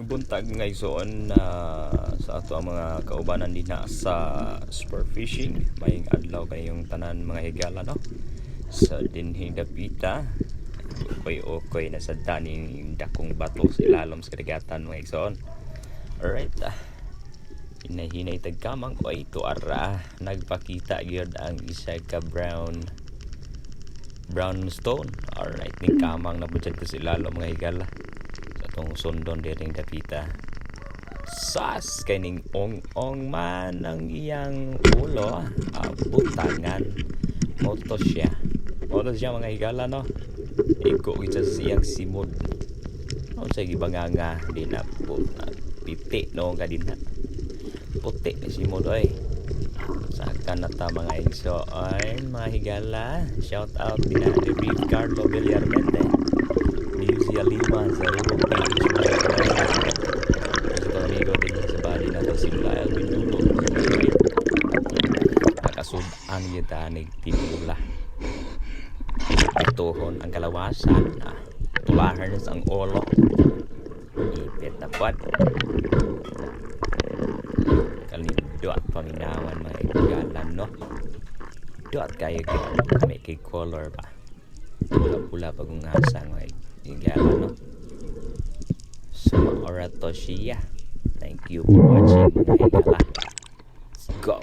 Buntag nga igsoon na sa ato ang mga kaubanan din na sa sport fishing. Maying adlaw kayong tanan mga higala no. Sa dinhi dapita. Okoy na sa daning dakong bato sa ilalom sa kadagatan mga igsoon. Alright. Hinahinay tagkamang ko ito ara. Nagpakita gyud ang isa ka brown stone. Alright, ning kamang na budget sa ilalom mga higala. Tong sundon diring dapita sas kaning ong man ang iyang ulo butangan moto siya mga higala no iko kita sa iyang simod o sa gibanganga di na po piti no ka din na puti na simod oy saka na ta mga igsoon mga higala shout out din na ni Reed Carlo Villarmente Musia Lima sa Rubong Pilipinas sa amigo din sa bali na si Lyle Bindulo nakasudaan yata nagtimula ituhon ang kalawasan tulahan sa ang olo ipit na pot kalindot paminawan mga igalan no dot kayo may kay color pa pula-pula pagungasang mga igala no. So orato siya. Thank you for watching mga igala. Let's go.